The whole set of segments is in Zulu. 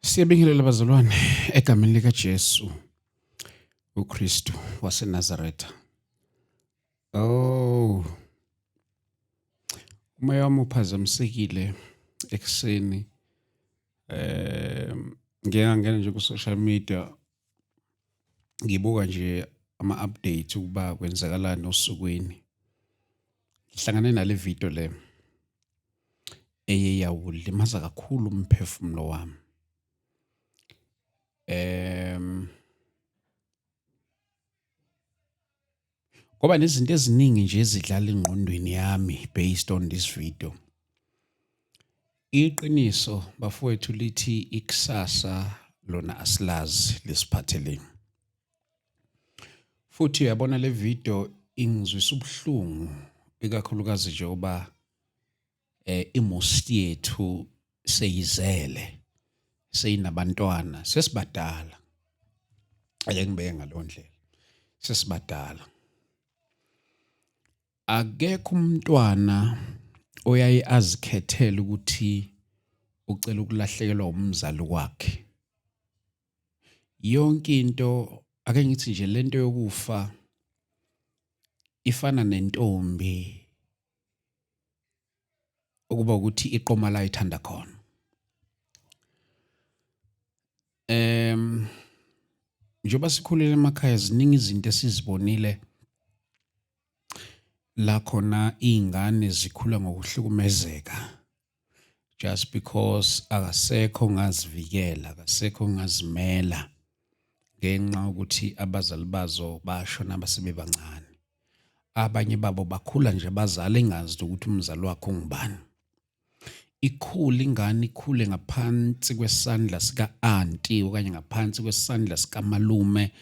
Siyabingelela bazalwane egameni likaJesu uKristu waseNazaretha. Umoya wami uphazamisekile ekseni. Ngeke ngangena nje ku-social media ngibuka nje ama-update ukuba kwenzakalani osukwini. Ngihlangane nale video le eyawulimaza kakhulu umphefumulo wami. Ngoba nezinto eziningi nje ezidlala engqondweni yami based on this video. Iqiniso bafowethu lithi ikusasa lona asilazi lesiphatheleni. Futhi uyabona le video ingizwisa ubuhlungu ikakhulukazi nje oba imosti yethu seyizele, seyinabantwana, sesibadala. Ake ngibeke ngalo ndlela. Sesibadala. Akekho umntwana oyaye azikhethele ukuthi ucela ukulahlekelwa umzali wakhe. Yonke into ake ngithi nje lento yokufa ifana nentombi ukuba ukuthi iqoma la ithanda khona. Njoba sikhulele emakhaya ziningi izinto esizibonile la khona izingane zikhula ngokuhlukumezeka just because akasekho ngazivikela, akasekho ngazimela ngenxa ukuthi abazali bazo bashona basebebancane. Abanye babo bakhula nje bazali engazi ukuthi umzali wakhe ungubani. Ikhula ingane ikhule ngaphansi kwesandla sika-auntie okanye ngaphansi kwesandla sikamalume,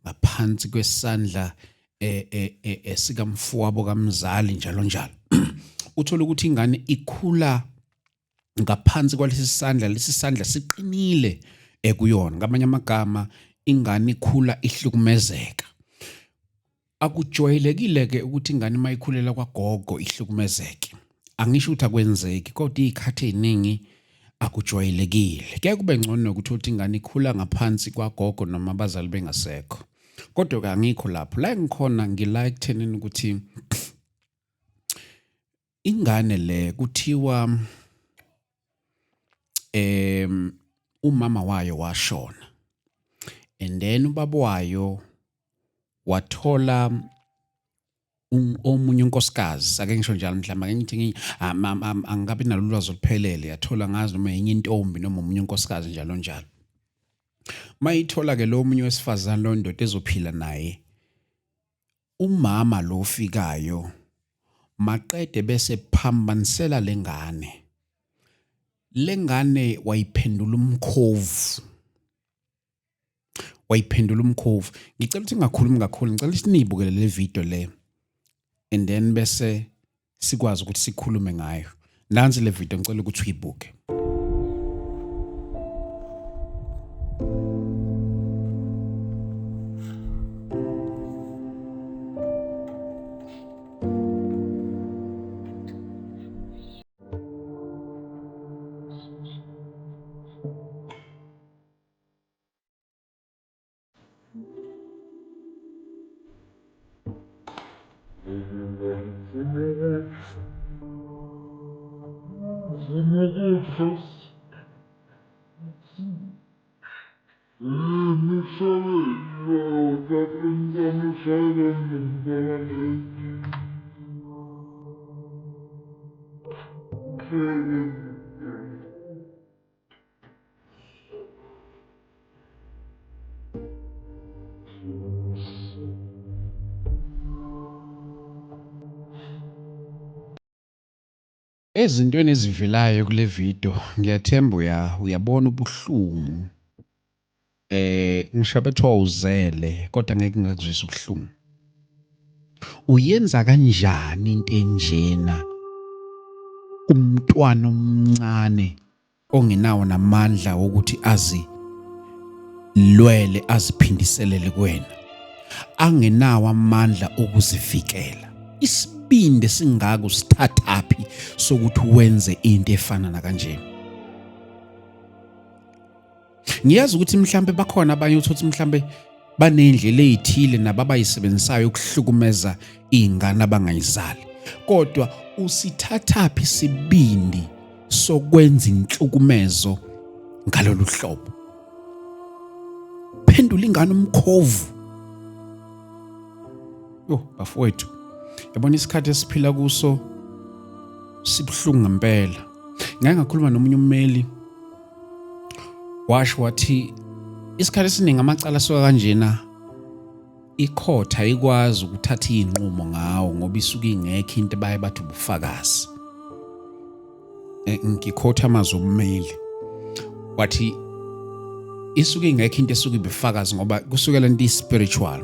ngaphansi kwesandla sikamfowabo kamzali njalo njalo. Uthola ukuthi ingane ikhula ngaphansi kwalesi sandla, lesi sandla siqinile ekuyona. Ngamanye amagama ingane ikhula ihlukumezeka. Akujwayelekile ke ukuthi ingane mayikhulela kwagogo ihlukumezeke. Angisho ukuthi akwenzeki kodwa izikhathi eziningi akujwayelekile. Keke kube ngcono ukuthi ingane ikhula ngaphansi kwagogo noma abazali bengasekho. Kodwa ke angikho lapho. La ngikhona ngila ekuthenini ukuthi ingane le kuthiwa umama wayo washona. And then ubaba wayo wathola omunye unkosikazi. Ake ngisho njalo mhlawumbe ake ngithi angabi nalo ulwazi oluphelele. Yathola ngazi noma enye intombi noma omunye unkosikazi njalo njalo. Mayithola ke lo munye wesifazane lo ndoda ezophila naye. Umama lo ofikayo maqede bese phambanisela lengane. Lengane wayiphendula umkhovu. Wayiphendula umkhovu. Ngicela ukuthi ngingakhulumi kakhulu, ngicela sinibukele le video le. And then bese sikwazi ukuthi sikhulume ngayo. Nansi le video ngicela ukuthi uyibuke. Ezintweni ezivelayo kule video ngiyathemba uyabona ubuhlungu. Ngisho bethiwa uzele kodwa ngeke ngakuzwisa ubuhlungu. Uyenza kanjani into enjena umntwana omncane ongenawo namandla wokuthi azilwele aziphindiselele kuwena, angenawo amandla okuzivikela? Isibindi singaka usithathaphi sokuthi wenze into efana na kanjena? Ngiyazi ukuthi mhlambe bakhona abanye uthothi mhlambe banendlela ezithile nababayisebenzisayo ukuhlukumeza izingane abangayizali. Kodwa usithathaphi isibindi sokwenza inhlukumezo ngalolu hlobo? Phendula ingane umkhovu. Bafowethu, yabona isikhathi esiphila kuso sibuhlungu ngempela. Ngake ngakhuluma nomunye ummeli washo wathi isikhathi esiningi amacala asuka kanjena ikhotha ayikwazi ukuthatha izinqumo ngawo ngoba isuke ingekho into baye bathi ubufakazi. Ngikhotha amazwi ommeli wathi isuke ingekho into esuke ibufakazi ngoba kusukela into spiritual.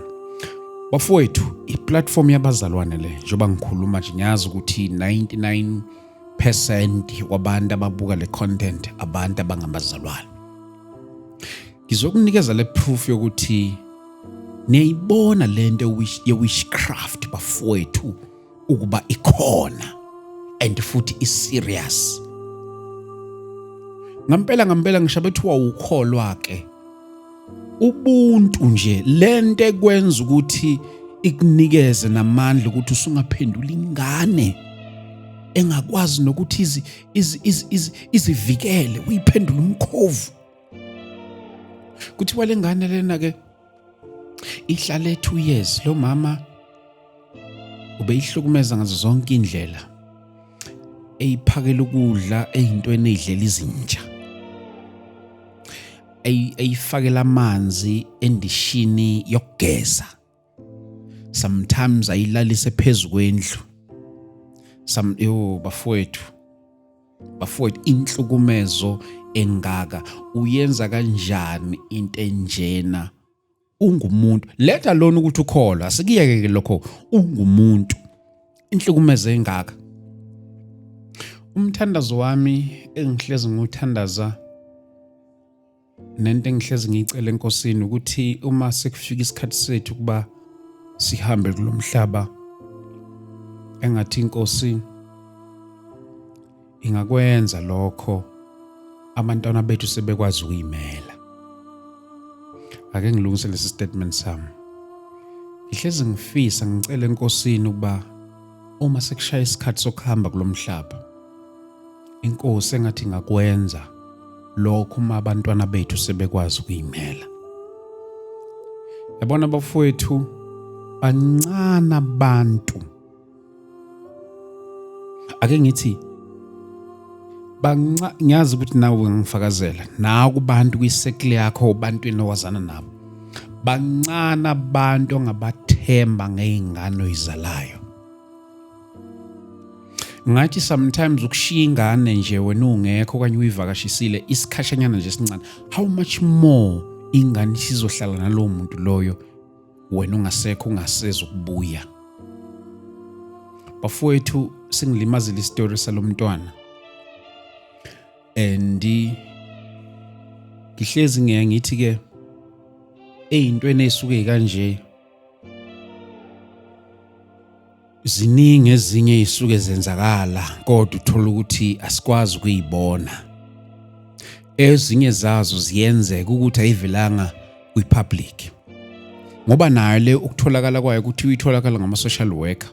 Bafowethu, iplatform yabazalwane le njengoba ngikhuluma nje ngiyazi ukuthi 99% wabantu ababuka le content abantu abangabazalwane. Ngizokunikeza le proof yokuthi niyayibona lento ye-witchcraft bafowethu ukuba ikhona and futhi is-serious. Ngampela ngishabethu ukholwa ke ubuntu nje lento ekwenza ukuthi ikunikeze namandla ukuthi usungaphendula ingane engakwazi nokuthi izivikele uyiphendula umkhovu. Kuthiwa le ngane lena ke ihlale 2 years lo mama ubeyihlukumeza ngazo zonke indlela, eyiphakela ukudla ezintweni ezidlela izinja, eyifakela amanzi endishini yokugeza, sometimes ayilalise phezulu kwendlu. Bafowethu inhlukumezo engaka uyenza kanjani into enjena? Ungumuntu, let alone ukuthi ukholwa, asikiyeke lokho, ungumuntu. Inhlukumezo engaka. Umthandazo wami engihlezi nguthandaza nento engihlezi ngicela enkosini ukuthi uma sekufika isikhathi sethu kuba sihambe kulomhlaba, engathi inkosi ingakwenza lokho abantwana bethu sebekwazi ukuyimela. Ake ngilungise lesi statement sami. Ngihlezi ngifisa ngicela enkosini ukuba uma sekushaya isikhathi sokuhamba kulomhlaba, inkosi engathi ingakwenza lokho uma abantwana bethu sebekwazi ukuyimela. Yabona bafowethu, bancane abantu, ake ngithi ngiyazi ukuthi nawe ngifakazela nawe kubantu kwisekle yakho ubantwini owazana nabo, bancane abantu ongabathemba ngezingane oyizalayo. Ngathi sometimes ukushiya ingane nje wena ungekho okanye uyivakashisile isikhashanyana nje sincane, how much more ingane isizohlala nalowo muntu loyo wena ungasekho ungaseza ukubuya. Bafowethu, singilimazile istory salomntwana and ngihlezi ngiyathi ke ezintweni ezisuke kanje ziningi ezinye izisuke zenzakala kodwa uthola ukuthi asikwazi ukuyibona. Ezinye zazo ziyenzeka ukuthi ayivelanga kwi-public ngoba nayo le ukutholakala kwayo ukuthi uyitholakala ngama-social worker.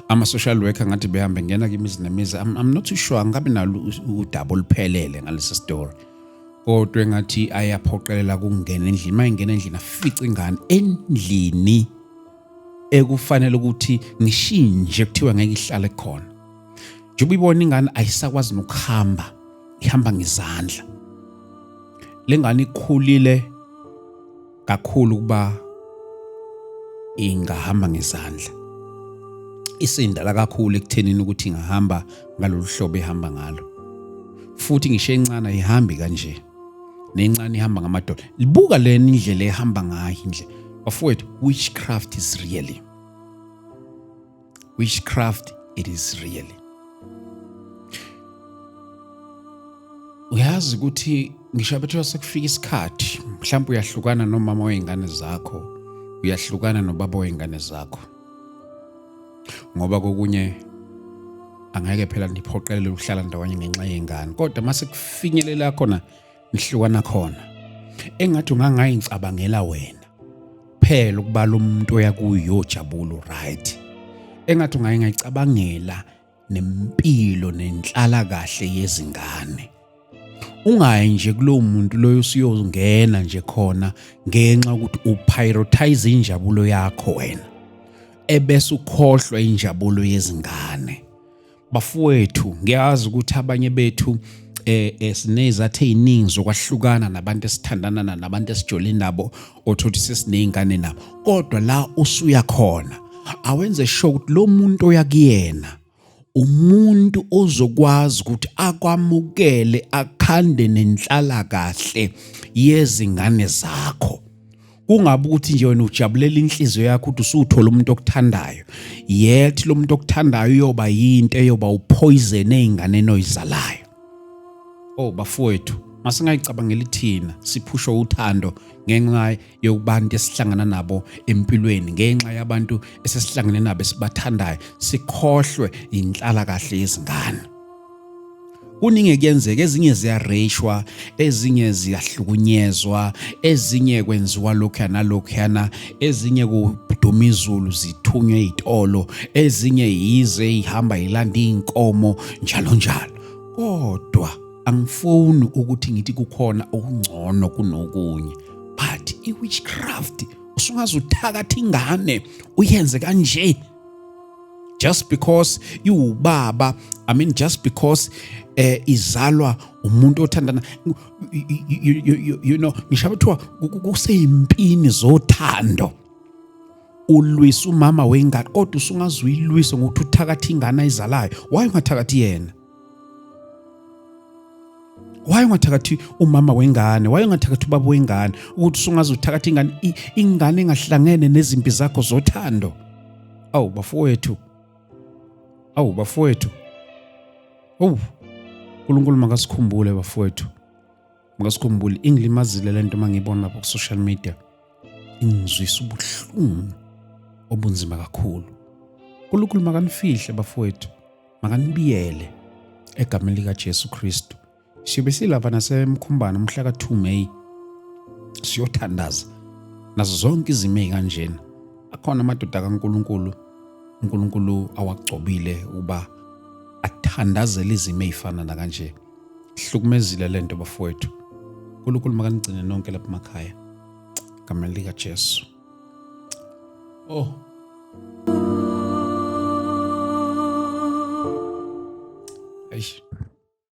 Ama-social worker ngathi behambe ngena kimizi nemizi. I'm not too sure ngabe nalo udaba oluphelele ngalesi story, kodwa engathi ayaphoqelela kungena endlini. Mayingena endlini afica ingane endlini ekufanele ukuthi ngishinje kuthiwa ngeke ihlale khona. Njengoba ibona ingane ayisakwazi nokuhamba, ihamba ngezandla. Le ngane ikhulile kakhulu kuba ingahamba ngezandla. Isindala kakhulu ekuthenini ukuthi ingahamba ngalolu hlobo ehamba ngalo. Futhi ngisho encane ayihambi kanje. Nencane ihamba ngamadolo. Libuka lena indlela ehamba ngayo indlela. Bafowethu, witchcraft is really. Witchcraft, it is really. Uyazi ukuthi ngisho bethu sekufika isikhathi, mhlawumbe uyahlukana nomama wezingane zakho, uyahlukana nobaba wezingane zakho. Ngoba kokunye angeke phela niphoqelele ukuhlala ndawonye ngenxa yengane. Kodwa mase kufinyelela khona nihlukana khona engathi ungangayicabangela wena phela ukuba lo muntu oyakuyo Jabulo right engathi ungayicabangela nempilo nenhlala kahle yezingane ungayi nje kulowo muntu loyo usiyongena nje khona ngenxa ukuthi uprioritize injabulo yakho wena ebese ukhohlwa injabulo yezingane bafowethu ngiyazi ukuthi abanye bethu sinezathe eziningi zokwahlukana nabantu esithandana nabantu esijole nabo othothi sesinezingane nabo kodwa la usuya khona awenze sure ukuthi lo muntu oyakuyena umuntu ozokwazi ukuthi akwamukele akhande nenhlala kahle yezingane zakho kungabe ukuthi nje wena ujabulela inhliziyo yakho ukuthi usuthola umuntu okuthandayo yet lo muntu okuthandayo uyoba yinto eyoba upoison ezingane oyizalayo bafowethu masingayicabangela ithina siphushwa uthando ngenxa yokubantu esihlangana nabo empilweni ngenxa yabantu esesihlangene nabo esibathandayo sikhohlwe inhlala kahle yezingane kuningi kuyenzeka ezinye ziyareshwa ezinye ziyahlukunyezwa ezinye kwenziwa lokho nalokhana ezinye kuduma izulu zithunywe izitolo ezinye yize ihamba ilanda inkomo njalo njalo kodwa angifuni ukuthi ngithi kukhona okungcono kunokunye but iwitchcraft usungaze uthakatha ingane uyenze kanje just because iwubaba just because izalwa umuntu othandana you know ngishabathiwa kuseyimpini zothando ulwisa umama wengane kodwa usungaze uyilwise ngokuthi uthakatha ingane ayizalayo why ungathakathi yena why ungathakathi umama wengane why ungathakathi ubaba wengane ukuthi usungaze uthakatha ingane engahlangene nezimpi zakho zothando bafowethu uNkulunkulu makasikhumbule bafowethu makasikhumbule ingilimazile lento mangibona lapha ku social media ingizwisa ubuhlungu obunzima kakhulu uNkulunkulu makanifihle bafowethu makanibiyele egameni lika Jesu Kristu sibe silava nasemkhumbana umhla ka2 May siyothandaza nazo zonke izimo ezikanjena akhona amadoda kaNkulunkulu uNkulunkulu awagcobile uba athandazele izimo ezifana na kanje hlukumezile lento bafowethu uNkulunkulu makanigcine nonke lapha emakhaya egameni lika Jesu eish